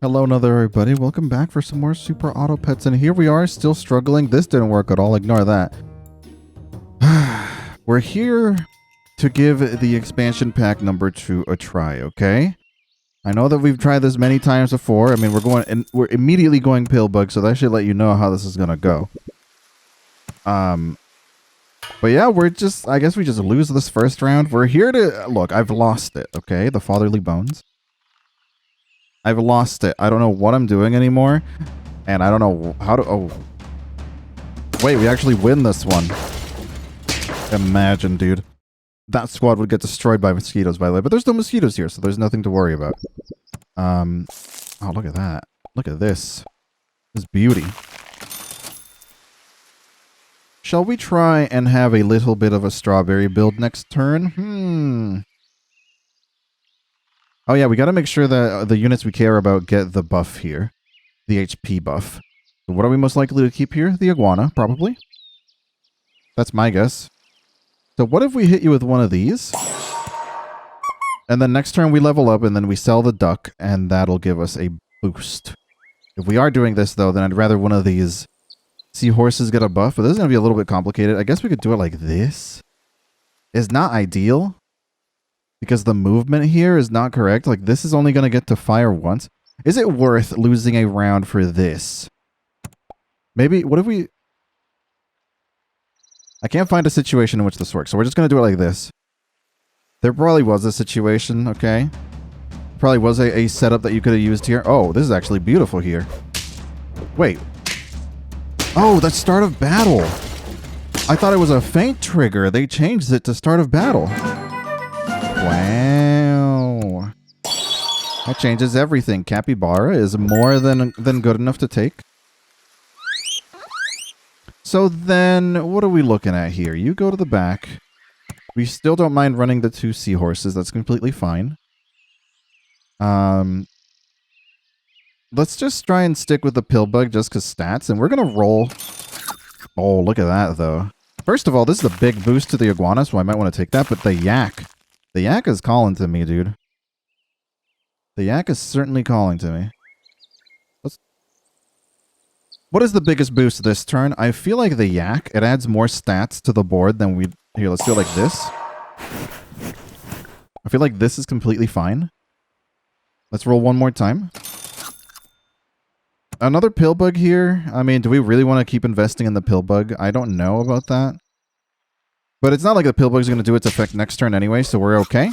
Hello, another everybody. Welcome back for some more Super Auto Pets, and here we are, still struggling. This didn't work at all. Ignore that. We're here to give the expansion pack number 2 a try. Okay. I know that we've tried this many times before. I mean, we're immediately going Pillbug, so that should let you know how this is gonna go. But yeah, I guess we just lose this first round. We're here to look. I've lost it. Okay, the fatherly bones. I've lost it. I don't know what I'm doing anymore. And I don't know how to... Oh. Wait, we actually win this one. Imagine, dude. That squad would get destroyed by mosquitoes, by the way. But there's no mosquitoes here, so there's nothing to worry about. Oh, look at that. Look at this. This beauty. Shall we try and have a little bit of a strawberry build next turn? Oh yeah, we gotta make sure that the units we care about get the buff here. The HP buff. So what are we most likely to keep here? The iguana, probably. That's my guess. So what if we hit you with one of these? And then next turn we level up and then we sell the duck and that'll give us a boost. If we are doing this though, then I'd rather one of these seahorses get a buff, but this is going to be a little bit complicated. I guess we could do it like this. It's not ideal. Because the movement here is not correct. Like, this is only going to get to fire once. Is it worth losing a round for this? Maybe, what if we... I can't find a situation in which this works, so we're just going to do it like this. There probably was a situation, okay? Probably was a setup that you could have used here. Oh, this is actually beautiful here. Wait. Oh, that's start of battle. I thought it was a feint trigger. They changed it to start of battle. Wow. That changes everything. Capybara is more than good enough to take. So then, what are we looking at here? You go to the back. We still don't mind running the 2 seahorses. That's completely fine. Let's just try and stick with the Pillbug just because stats. And we're going to roll. Oh, look at that, though. First of all, this is a big boost to the iguana, so I might want to take that. But the yak. The yak is calling to me, dude. The yak is certainly calling to me. What is the biggest boost this turn? I feel like the yak, it adds more stats to the board than we... Here, let's do it like this. I feel like this is completely fine. Let's roll one more time. Another Pillbug here. I mean, do we really want to keep investing in the Pillbug? I don't know about that. But it's not like the Pillbug's going to do its effect next turn anyway, so we're okay. And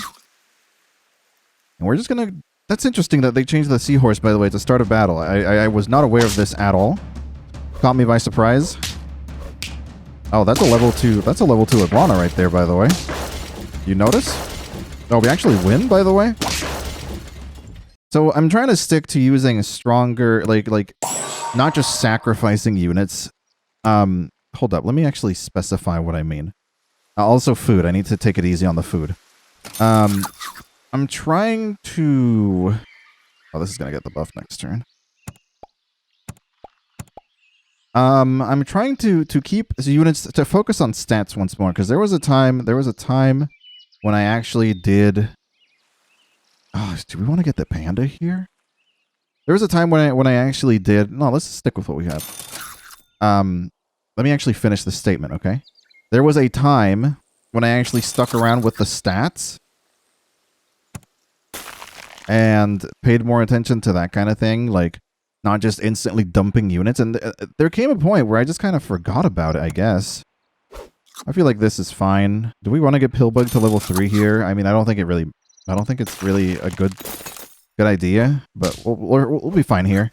we're just going to... That's interesting that they changed the seahorse, by the way, at the start of battle. I was not aware of this at all. Caught me by surprise. Oh, that's a level 2. That's a level 2 iguana right there, by the way. You notice? Oh, we actually win, by the way? So I'm trying to stick to using stronger, like not just sacrificing units. Hold up. Let me actually specify what I mean. Also food. I need to take it easy on the food. I'm trying to... Oh, this is going to get the buff next turn. I'm trying to keep units to focus on stats once more, because there was a time when I actually did... Oh, do we want to get the panda here? There was a time when I actually did... No, let's stick with what we have. Let me actually finish this statement, okay? There was a time when I actually stuck around with the stats and paid more attention to that kind of thing, like not just instantly dumping units. And there came a point where I just kind of forgot about it, I guess. I feel like this is fine. Do we want to get Pillbug to level 3 here? I mean, I don't think it's really a good idea, but we'll be fine here.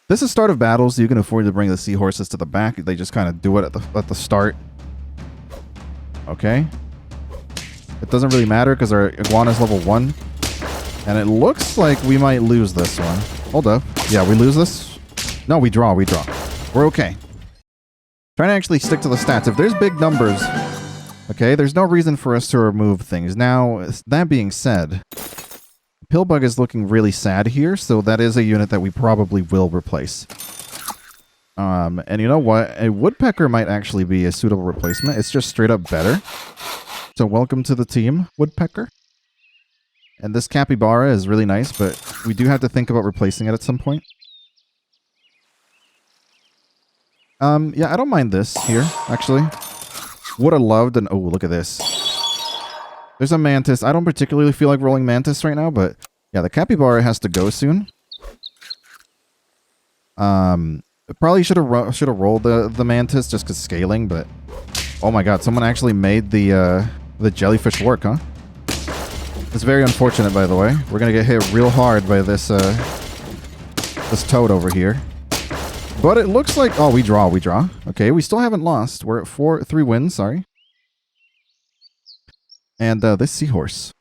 This is start of battle, so you can afford to bring the seahorses to the back. They just kind of do it at the start. Okay. It doesn't really matter because our iguana's level 1. And it looks like we might lose this one. Hold up. Yeah, we lose this? No, we draw. We're okay. Trying to actually stick to the stats. If there's big numbers, okay, there's no reason for us to remove things. Now, that being said, Pillbug is looking really sad here, so that is a unit that we probably will replace. And you know what? A woodpecker might actually be a suitable replacement. It's just straight up better. So welcome to the team, woodpecker. And this capybara is really nice, but we do have to think about replacing it at some point. Yeah, I don't mind this here, actually. Would have loved an... Oh, look at this. There's a mantis. I don't particularly feel like rolling mantis right now, but yeah, the capybara has to go soon. Probably should have rolled the mantis just because scaling, but oh my god, someone actually made the jellyfish work, huh? It's very unfortunate, by the way. We're gonna get hit real hard by this this toad over here. But it looks like... Oh, we draw. Okay, we still haven't lost. We're at 3 wins, sorry. And this seahorse.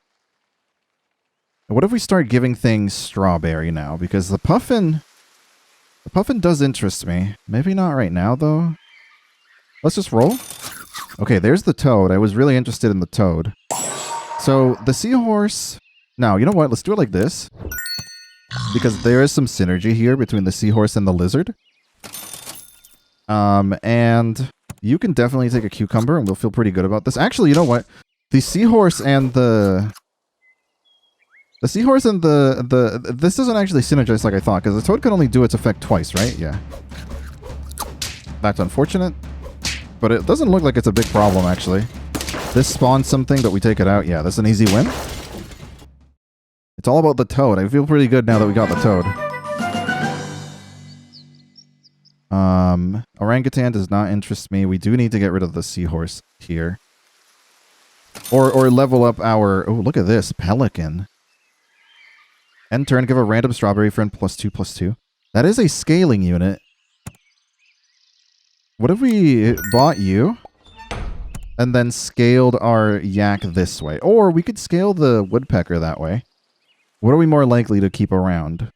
What if we start giving things strawberry now? Because the puffin does interest me. Maybe not right now, though. Let's just roll. Okay, there's the toad. I was really interested in the toad. So, the seahorse... Now, you know what? Let's do it like this. Because there is some synergy here between the seahorse and the lizard. And you can definitely take a cucumber and we'll feel pretty good about this. Actually, you know what? The seahorse and the seahorse and this doesn't actually synergize like I thought, because the toad can only do its effect twice, right? Yeah. That's unfortunate. But it doesn't look like it's a big problem, actually. This spawns something, but we take it out. Yeah, that's an easy win. It's all about the toad. I feel pretty good now that we got the toad. Orangutan does not interest me. We do need to get rid of the seahorse here. Or level up our... Oh, look at this. Pelican. End turn, give a random strawberry friend +2/+2. That is a scaling unit. What if we bought you and then scaled our yak this way? Or we could scale the woodpecker that way. What are we more likely to keep around?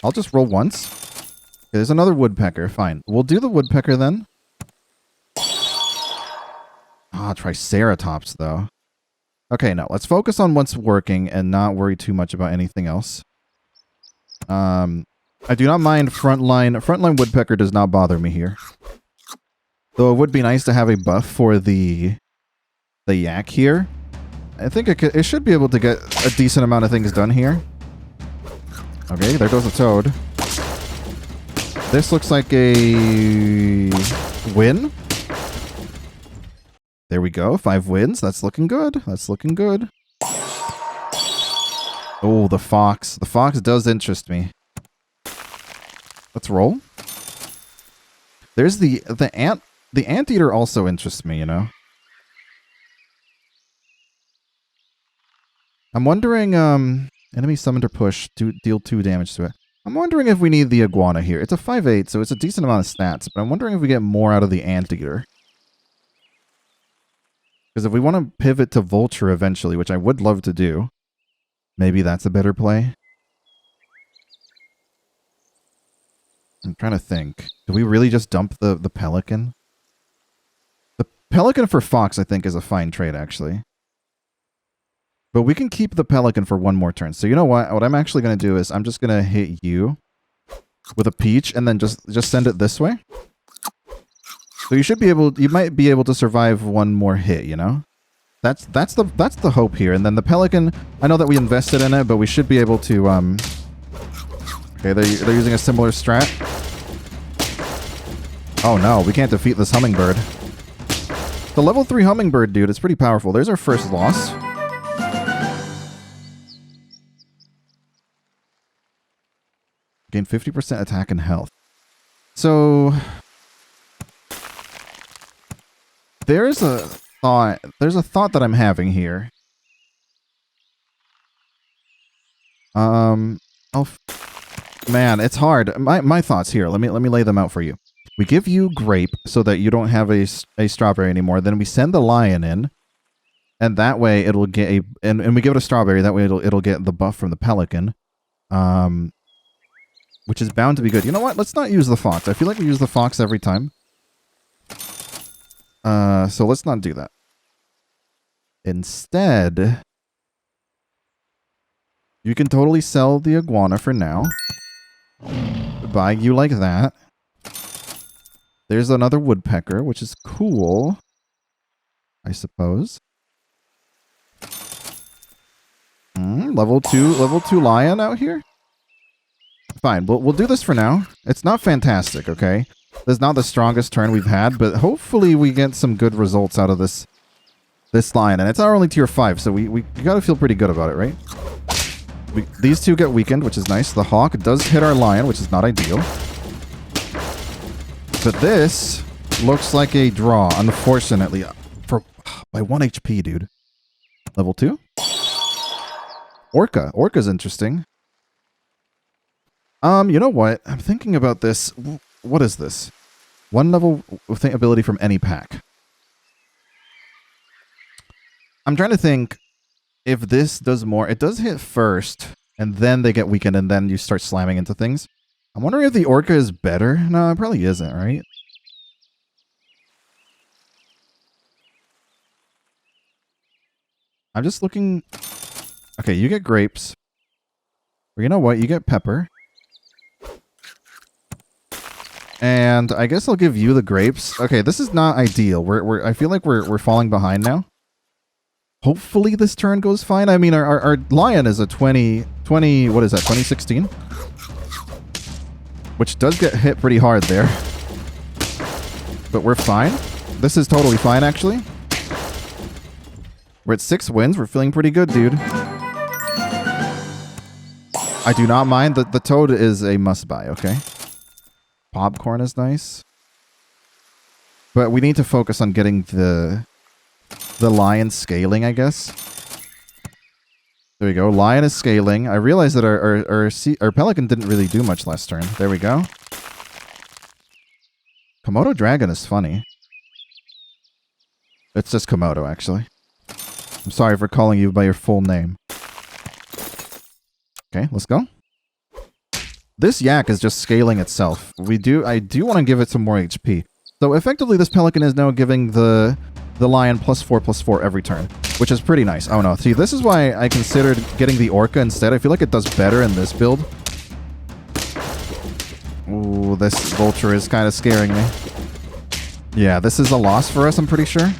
I'll just roll once. Okay, there's another woodpecker. Fine. We'll do the woodpecker then. Ah, triceratops, though. Okay, no. Let's focus on what's working and not worry too much about anything else. I do not mind frontline. Frontline woodpecker does not bother me here. Though it would be nice to have a buff for the yak here. I think it should be able to get a decent amount of things done here. Okay, there goes the toad. This looks like a win. There we go. 5 wins. That's looking good. That's looking good. Oh, the fox. The fox does interest me. Let's roll. There's the ant. The anteater also interests me, you know. I'm wondering, enemy summoned or push, deal 2 damage to it. I'm wondering if we need the iguana here. It's a 5/8, so it's a decent amount of stats, but I'm wondering if we get more out of the anteater. Because if we want to pivot to vulture eventually, which I would love to do, maybe that's a better play. I'm trying to think. Do we really just dump the pelican? The pelican for fox, I think, is a fine trade, actually. But we can keep the pelican for 1 more turn. So you know what? What I'm actually going to do is I'm just going to hit you with a peach and then just send it this way. So you might be able to survive 1 more hit, you know? That's the hope here. And then the pelican, I know that we invested in it, but we should be able to okay, they're using a similar strat. Oh no, we can't defeat this hummingbird. The level 3 hummingbird dude is pretty powerful. There's our first loss. Gain 50% attack and health. So there's a thought that I'm having here. Oh man, it's hard. My thoughts here. Let me lay them out for you. We give you grape so that you don't have a strawberry anymore. Then we send the lion in, and that way it'll get and we give it a strawberry. That way it'll get the buff from the pelican. Which is bound to be good. You know what? Let's not use the fox. I feel like we use the fox every time. So let's not do that. Instead, you can totally sell the iguana for now. Buy you like that. There's another woodpecker, which is cool. I suppose. Level 2 lion out here? Fine, we'll do this for now. It's not fantastic, okay? This is not the strongest turn we've had, but hopefully we get some good results out of this lion. And it's our only tier 5, so we gotta feel pretty good about it, right? These two get weakened, which is nice. The hawk does hit our lion, which is not ideal. But this looks like a draw, unfortunately. By 1 HP, dude. Level 2? Orca. Orca's interesting. You know what? I'm thinking about this. What is this? 1 level ability from any pack. I'm trying to think if this does more. It does hit first, and then they get weakened, and then you start slamming into things. I'm wondering if the Orca is better. No, it probably isn't, right? I'm just looking... Okay, you get grapes. Or you know what? You get pepper. And I guess I'll give you the grapes. Okay, this is not ideal. I feel like we're falling behind now. Hopefully this turn goes fine. I mean, our lion is a 20, what is that, 2016? Which does get hit pretty hard there. But we're fine. This is totally fine, actually. We're at 6 wins. We're feeling pretty good, dude. I do not mind. The toad is a must-buy, okay? Popcorn is nice. But we need to focus on getting the lion scaling, I guess. There we go. Lion is scaling. I realized that our pelican didn't really do much last turn. There we go. Komodo dragon is funny. It's just Komodo, actually. I'm sorry for calling you by your full name. Okay, let's go. This yak is just scaling itself. I do want to give it some more HP. So effectively, this pelican is now giving the lion +4/+4 every turn, which is pretty nice. Oh no, see, this is why I considered getting the orca instead. I feel like it does better in this build. Ooh, this vulture is kind of scaring me. Yeah, this is a loss for us, I'm pretty sure.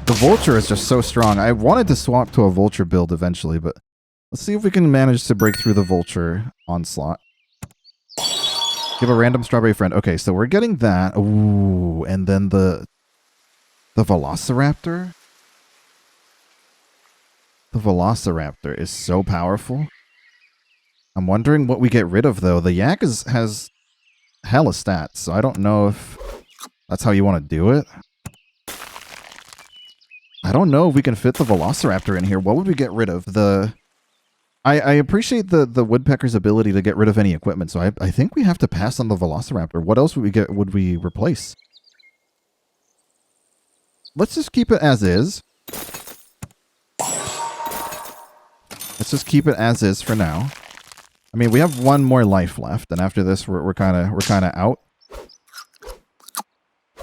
The vulture is just so strong. I wanted to swap to a vulture build eventually, but let's see if we can manage to break through the vulture onslaught. Give a random strawberry friend. Okay, so we're getting that. Ooh, and then the velociraptor. The velociraptor is so powerful. I'm wondering what we get rid of, though. The yak has hella stats, so I don't know if that's how you want to do it. I don't know if we can fit the velociraptor in here. What would we get rid of? I appreciate the woodpecker's ability to get rid of any equipment, so I think we have to pass on the velociraptor. What else would we replace? Let's just keep it as is. Let's just keep it as is for now. I mean, we have 1 more life left, and after this, we're kind of out.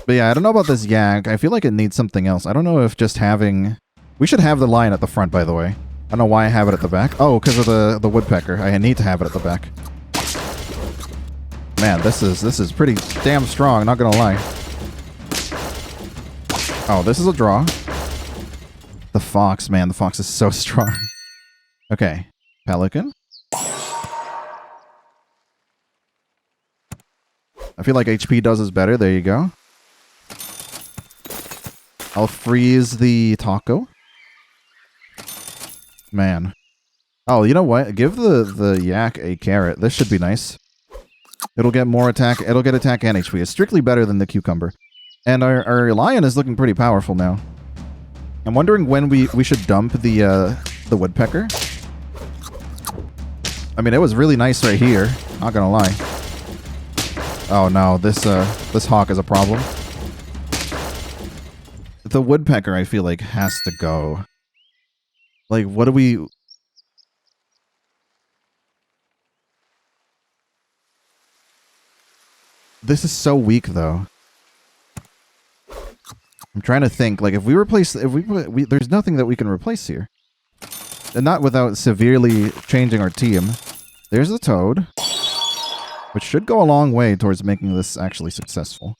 But yeah, I don't know about this yak. I feel like it needs something else. I don't know if just having... We should have the lion at the front, by the way. I don't know why I have it at the back. Oh, because of the woodpecker. I need to have it at the back. Man, this is pretty damn strong, not gonna lie. Oh, this is a draw. The fox, man. The fox is so strong. Okay. Pelican. I feel like HP does is better. There you go. I'll freeze the taco. Man. Oh, you know what? Give the yak a carrot. This should be nice. It'll get more attack. It'll get attack and HP. It's strictly better than the cucumber. And our lion is looking pretty powerful now. I'm wondering when we should dump the woodpecker. I mean, it was really nice right here. Not gonna lie. Oh no, this hawk is a problem. The woodpecker, I feel like, has to go. Like, what do we... This is so weak, though. I'm trying to think, like, if we replace... there's nothing that we can replace here. And not without severely changing our team. There's the toad. Which should go a long way towards making this actually successful.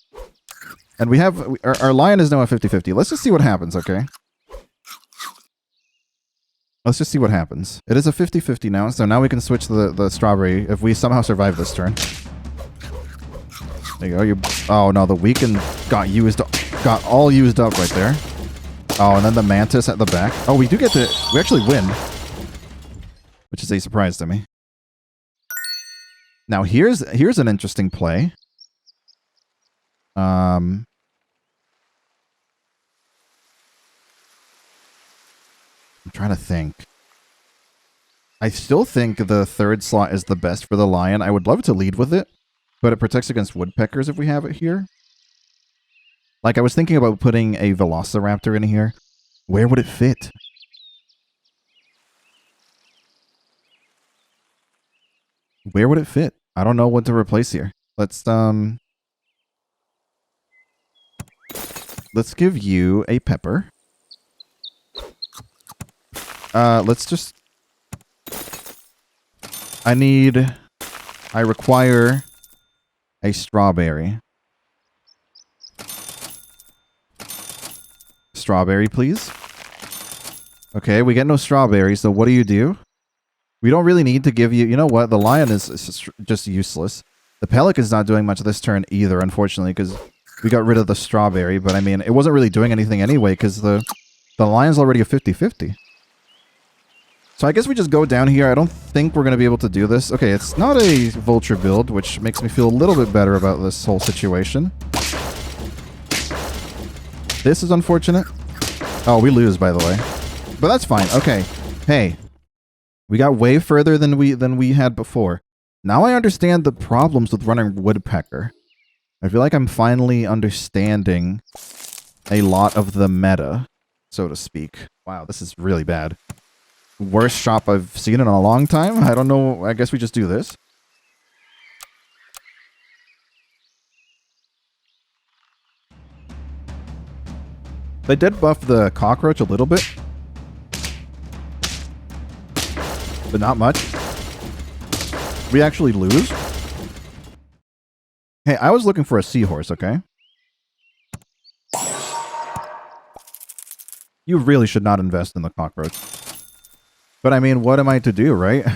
And we have... Our lion is now at 50-50. Let's just see what happens, okay? Let's just see what happens. It is a 50-50 now, so now we can switch the strawberry if we somehow survive this turn. There you go. Oh, no, the weaken got all used up right there. Oh, and then the mantis at the back. Oh, we do get to... We actually win. Which is a surprise to me. Now, here's an interesting play. I'm trying to think. I still think the third slot is the best for the lion. I would love to lead with it, but it protects against woodpeckers if we have it here. Like, I was thinking about putting a velociraptor in here. Where would it fit? Where would it fit? I don't know what to replace here. Let's give you a pepper. Let's just... I require a strawberry. Strawberry, please. Okay, we get no strawberries, so what do? We don't really need to give you... You know what? The lion is just useless. The pelican's not doing much this turn either, unfortunately, because we got rid of the strawberry. But, I mean, it wasn't really doing anything anyway, because the lion's already a 50-50. So I guess we just go down here. I don't think we're going to be able to do this. Okay, it's not a vulture build, which makes me feel a little bit better about this whole situation. This is unfortunate. Oh, we lose, by the way. But that's fine. Okay. Hey. We got way further than we had before. Now I understand the problems with running woodpecker. I feel like I'm finally understanding a lot of the meta, so to speak. Wow, this is really bad. Worst shop I've seen in a long time? I don't know. I guess we just do this. They did buff the cockroach a little bit. But not much. We actually lose. Hey, I was looking for a seahorse, okay? You really should not invest in the cockroach. But I mean, what am I to do, right?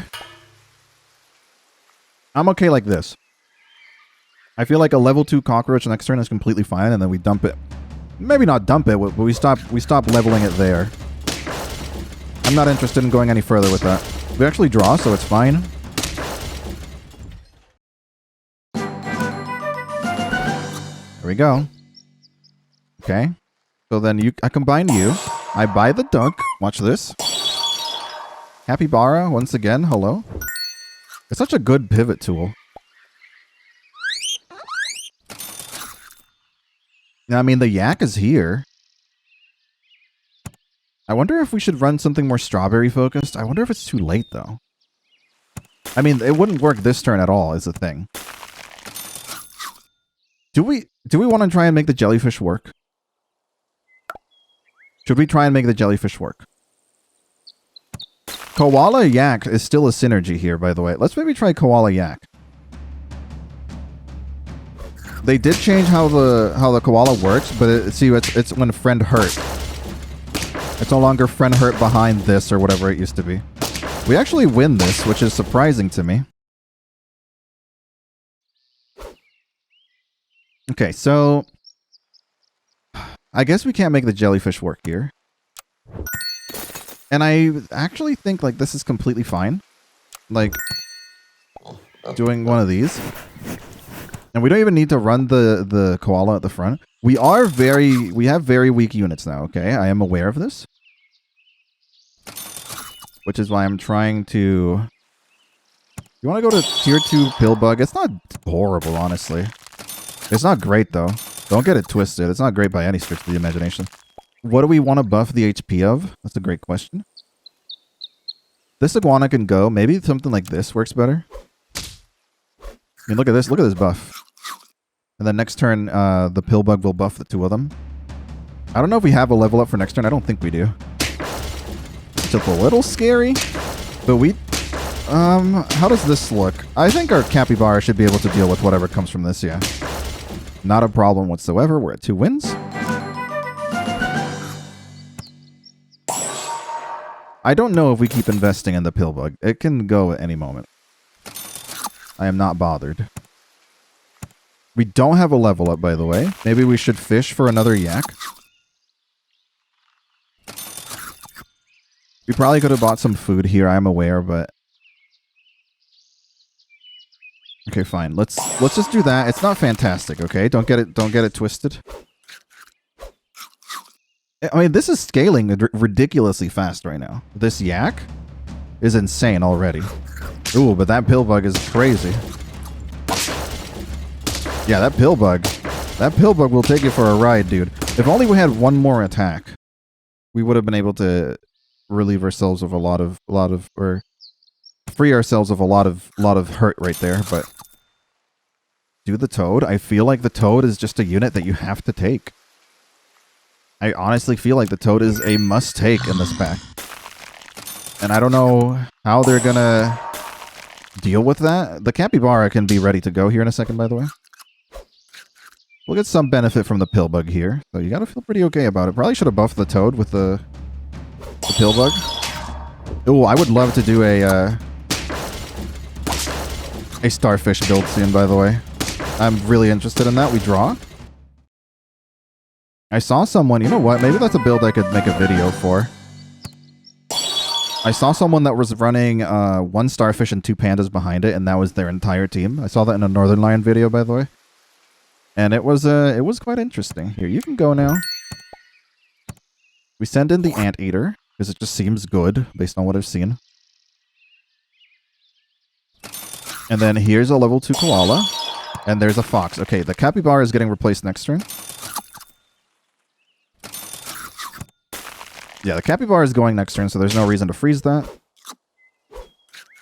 I'm okay like this. I feel like a level 2 cockroach next turn is completely fine, and then we dump it. Maybe not dump it, but we stop leveling it there. I'm not interested in going any further with that. We actually draw, so it's fine. There we go. Okay. So then I combine you. I buy the dunk. Watch this. Capybara, once again, hello. It's such a good pivot tool. Now, I mean, the yak is here. I wonder if we should run something more strawberry focused. I wonder if it's too late, though. I mean, it wouldn't work this turn at all, is the thing. Do we want to try and make the jellyfish work? Should we try and make the jellyfish work? Koala yak is still a synergy here, by the way. Let's maybe try koala yak. They did change how the koala works, but it's when friend hurt. It's no longer friend hurt behind this or whatever it used to be. We actually win this, which is surprising to me. Okay, so I guess we can't make the jellyfish work here. And I actually think like this is completely fine. Like doing one of these. And we don't even need to run the koala at the front. We have very weak units now, okay? I am aware of this. Which is why I'm trying to... You want to go to tier 2 pillbug? It's not horrible, honestly. It's not great, though. Don't get it twisted. It's not great by any stretch of the imagination. What do we want to buff the HP of? That's a great question. This iguana can go. Maybe something like this works better. I mean, look at this. Look at this buff. And then next turn, the pillbug will buff the two of them. I don't know if we have a level up for next turn. I don't think we do. It's a little scary. But we... how does this look? I think our capybara should be able to deal with whatever comes from this, yeah. Not a problem whatsoever. We're at 2 wins. I don't know if we keep investing in the pill bug. It can go at any moment. I am not bothered. We don't have a level up, by the way. Maybe we should fish for another yak. We probably could have bought some food here, I'm aware, but... Okay, fine. Let's just do that. It's not fantastic, okay? Don't get it twisted. I mean, this is scaling ridiculously fast right now. This yak is insane already. Ooh, but that pill bug is crazy. Yeah, that pill bug will take you for a ride, dude. If only we had one more attack, we would have been able to relieve ourselves of or free ourselves of a lot of hurt right there. But do the toad. I feel like the toad is just a unit that you have to take. I honestly feel like the toad is a must-take in this pack. And I don't know how they're gonna deal with that. The capybara can be ready to go here in a second, by the way. We'll get some benefit from the pill bug here. So you gotta feel pretty okay about it. Probably should have buffed the toad with the pill bug. Oh, I would love to do a starfish build soon, by the way. I'm really interested in that. We draw. I saw someone, you know what? Maybe that's a build I could make a video for. I saw someone that was running 1 starfish and 2 pandas behind it, and that was their entire team. I saw that in a Northern Lion video, by the way. And it was quite interesting. Here, you can go now. We send in the anteater, because it just seems good, based on what I've seen. And then here's a level 2 koala. And there's a fox. Okay, the capybara is getting replaced next turn. Yeah, the capybara is going next turn, so there's no reason to freeze that.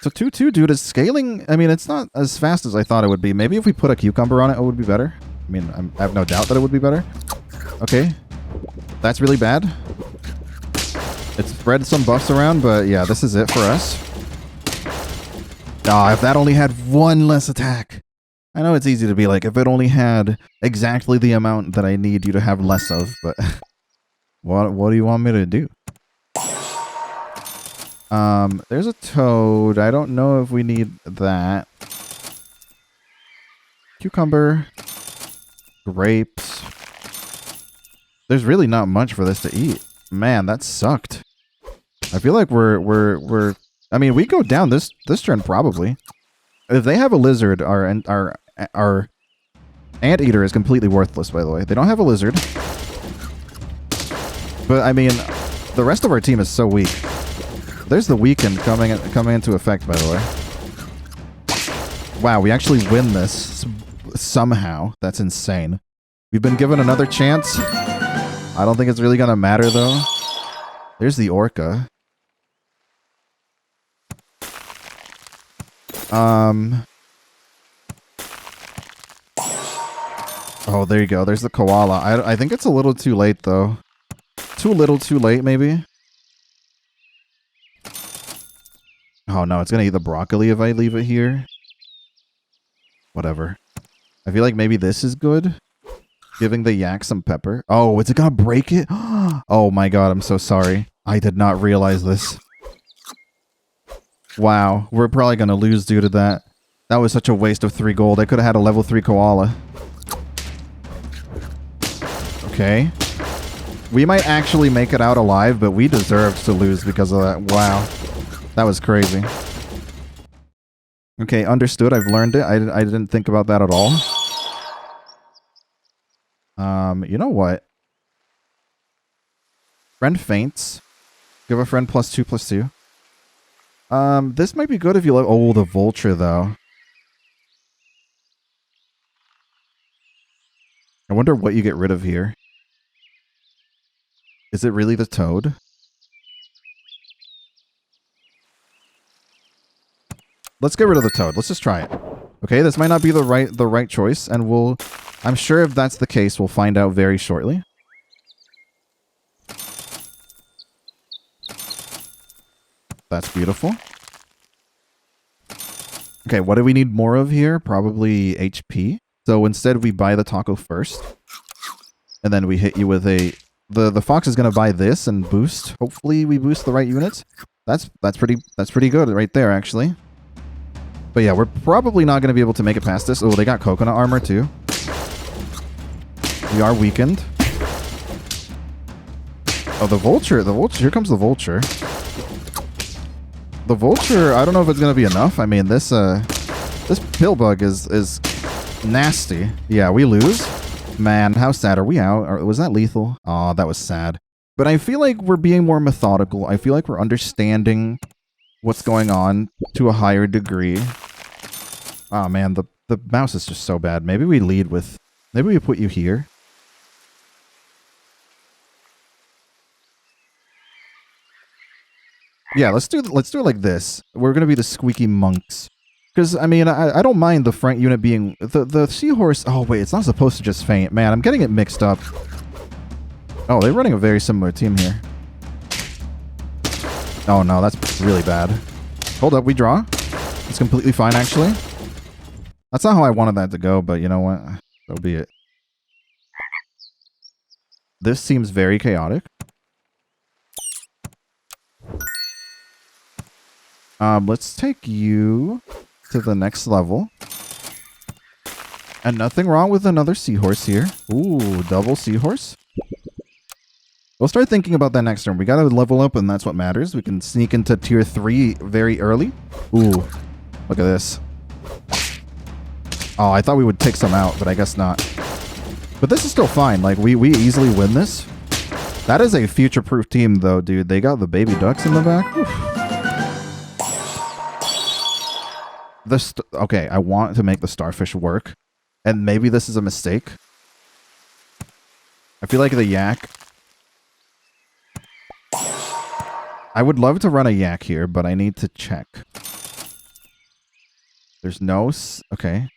So 2-2, dude, is scaling... I mean, it's not as fast as I thought it would be. Maybe if we put a cucumber on it, it would be better. I mean, I have no doubt that it would be better. Okay. That's really bad. It's spread some buffs around, but yeah, this is it for us. Ah, if that only had 1 less attack. I know it's easy to be like, if it only had exactly the amount that I need you to have less of, but... What do you want me to do? There's a toad. I don't know if we need that. Cucumber. Grapes. There's really not much for this to eat. Man, that sucked. I feel like we're I mean, we go down this turn probably. If they have a lizard, our anteater is completely worthless, by the way. They don't have a lizard. But, I mean, the rest of our team is so weak. There's the weakened coming into effect, by the way. Wow, we actually win this somehow. That's insane. We've been given another chance. I don't think it's really going to matter, though. There's the orca. Oh, there you go. There's the koala. I think it's a little too late, though. Too little, too late, maybe? Oh, no. It's going to eat the broccoli if I leave it here. Whatever. I feel like maybe this is good. Giving the yak some pepper. Oh, is it going to break it? Oh, my God. I'm so sorry. I did not realize this. Wow. We're probably going to lose due to that. That was such a waste of 3 gold. I could have had a level 3 koala. Okay. We might actually make it out alive, but we deserved to lose because of that. Wow. That was crazy. Okay, understood. I've learned it. I didn't think about that at all. You know what? Friend faints. Give a friend +2/+2. This might be good if you let... Oh, the vulture, though. I wonder what you get rid of here. Is it really the toad? Let's get rid of the toad. Let's just try it. Okay, this might not be the right choice, and we'll... I'm sure if that's the case, we'll find out very shortly. That's beautiful. Okay, what do we need more of here? Probably HP. So instead we buy the taco first. And then we hit you with a... The fox is going to buy this and boost. Hopefully we boost the right units. That's pretty good right there, actually. But yeah, we're probably not going to be able to make it past this. Oh, they got coconut armor too. We are weakened. Oh, the vulture. Here comes the vulture. The vulture, I don't know if it's going to be enough. I mean, this pill bug is nasty. Yeah, we lose. Man, how sad. Are we out? Or was that lethal? Oh, that was sad. But I feel like we're being more methodical. I feel like we're understanding what's going on to a higher degree. Oh, man, the mouse is just so bad. Maybe we lead with... Maybe we put you here. Yeah, let's do it like this. We're going to be the squeaky monks. Because, I mean, I don't mind the front unit being... The seahorse... Oh, wait, it's not supposed to just faint. Man, I'm getting it mixed up. Oh, they're running a very similar team here. Oh, no, that's really bad. Hold up, we draw. It's completely fine, actually. That's not how I wanted that to go, but you know what? So be it. This seems very chaotic. Let's take you to the next level. And nothing wrong with another seahorse here. Ooh, double seahorse. We'll start thinking about that next turn. We gotta level up, and that's what matters. We can sneak into tier 3 very early. Ooh, look at this. Oh, I thought we would take some out, but I guess not. But this is still fine. Like, we easily win this. That is a future-proof team, though, dude. They got the baby ducks in the back. Oof. Okay, I want to make the starfish work. And maybe this is a mistake. I feel like the yak... I would love to run a yak here, but I need to check. There's no... Okay.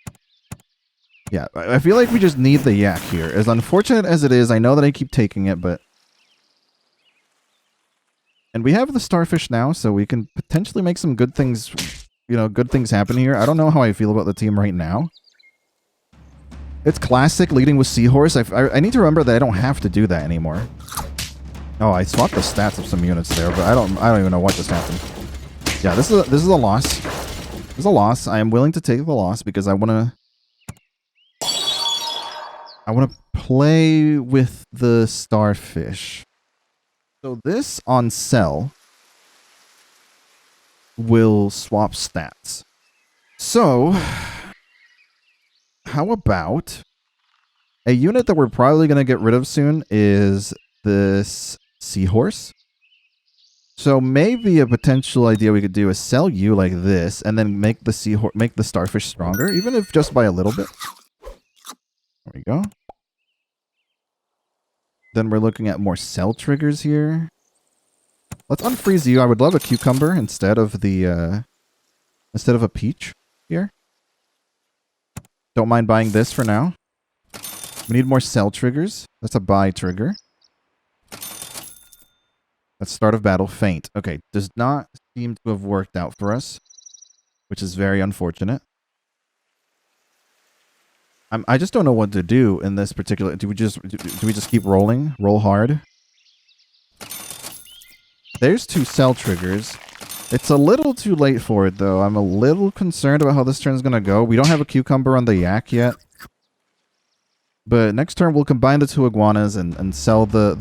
Yeah, I feel like we just need the yak here. As unfortunate as it is, I know that I keep taking it, but... And we have the starfish now, so we can potentially make some good things... You know, good things happen here. I don't know how I feel about the team right now. It's classic leading with Seahorse. I need to remember that I don't have to do that anymore. Oh, I swapped the stats of some units there, but I don't even know what just happened. Yeah, this is a loss. This is a loss. I am willing to take the loss because I want to play with the starfish. So this on sell will swap stats. So, how about a unit that we're probably going to get rid of soon is this seahorse. So maybe a potential idea we could do is sell you like this and then make the starfish stronger, even if just by a little bit. There we go. Then we're looking at more sell triggers here. Let's unfreeze you. I would love a cucumber instead of a peach here. Don't mind buying this for now. We need more sell triggers. That's a buy trigger. That's start of battle faint. Okay, does not seem to have worked out for us, which is very unfortunate. I just don't know what to do in this particular. Do we just keep rolling? Roll hard. There's 2 sell triggers. It's a little too late for it, though. I'm a little concerned about how this turn is going to go. We don't have a cucumber on the yak yet. But next turn, we'll combine the 2 iguanas and sell the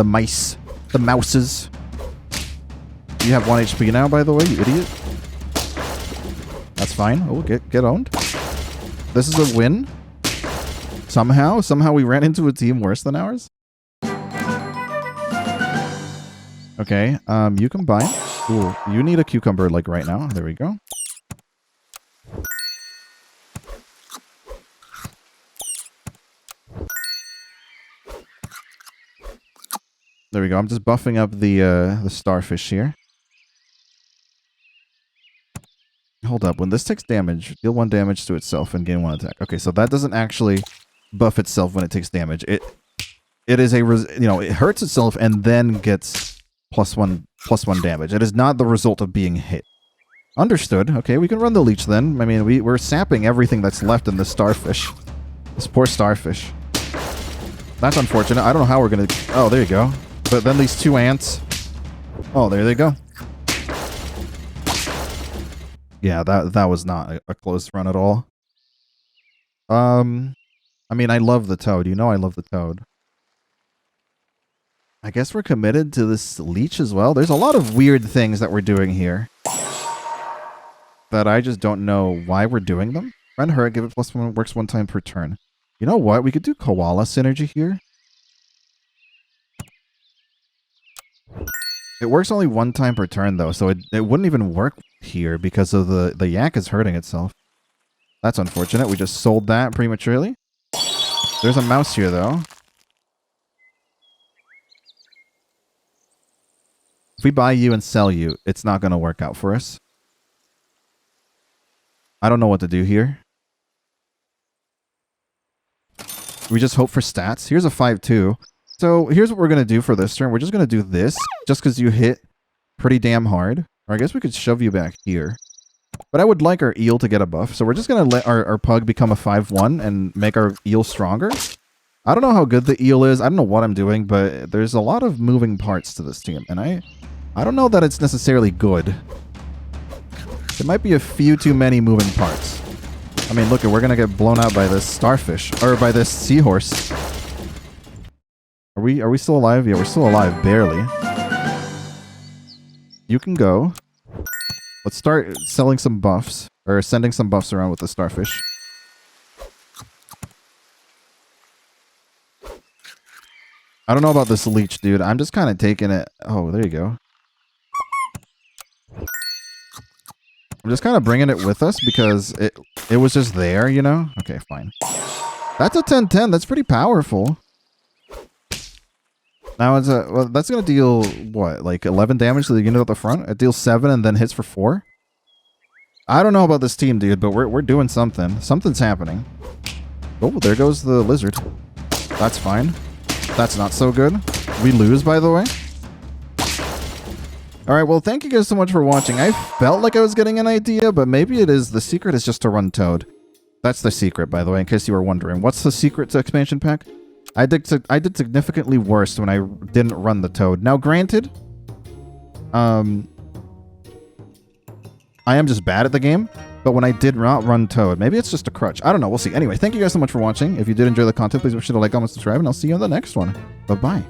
mice. The mouses. You have 1 HP now, by the way, you idiot. That's fine. Oh, get owned. This is a win. Somehow we ran into a team worse than ours. Okay, you combine. Ooh, you need a cucumber like right now. There we go. There we go. I'm just buffing up the starfish here. Hold up. When this takes damage, deal 1 damage to itself and gain 1 attack. Okay, so that doesn't actually buff itself when it takes damage. It is a it hurts itself and then gets +1 damage. It is not the result of being hit. Understood. Okay, we can run the leech then. I mean, we're sapping everything that's left in the starfish. This poor starfish. That's unfortunate. I don't know how we're gonna... Oh, there you go. But then these two ants... Oh, there they go. Yeah, that was not a close run at all. I mean, I love the toad. You know I love the toad. I guess we're committed to this leech as well. There's a lot of weird things that we're doing here. That I just don't know why we're doing them. Friend her, give it +1, works 1 time per turn. You know what? We could do koala synergy here. It works only 1 time per turn, though, so it wouldn't even work here because of the yak is hurting itself. That's unfortunate. We just sold that prematurely. There's a mouse here, though. If we buy you and sell you, it's not going to work out for us. I don't know what to do here. We just hope for stats. Here's a 5-2. So here's what we're going to do for this turn. We're just going to do this just because you hit pretty damn hard. Or I guess we could shove you back here. But I would like our eel to get a buff. So we're just going to let our pug become a 5-1 and make our eel stronger. I don't know how good the eel is. I don't know what I'm doing, but there's a lot of moving parts to this team. And I don't know that it's necessarily good. There might be a few too many moving parts. I mean, look, we're going to get blown out by this starfish. Or by this seahorse. Are we still alive? Yeah, we're still alive, barely. You can go. Let's start selling some buffs. Or sending some buffs around with the starfish. I don't know about this leech, dude. I'm just kind of taking it... Oh, there you go. I'm just kind of bringing it with us because it was just there, you know? Okay, fine. That's a 10-10. That's pretty powerful. Now it's a... Well, that's going to deal, what, like 11 damage to the unit at the front? It deals 7 and then hits for 4? I don't know about this team, dude, but we're doing something. Something's happening. Oh, there goes the lizard. That's fine. That's not so good. We lose, by the way. Alright, well, thank you guys so much for watching. I felt like I was getting an idea, but maybe it is. The secret is just to run Toad. That's the secret, by the way, in case you were wondering. What's the secret to expansion pack? I did significantly worse when I didn't run the Toad. Now, granted, I am just bad at the game, but when I did not run Toad, maybe it's just a crutch. I don't know. We'll see. Anyway, thank you guys so much for watching. If you did enjoy the content, please make sure to like, comment, subscribe, and I'll see you on the next one. Bye-bye.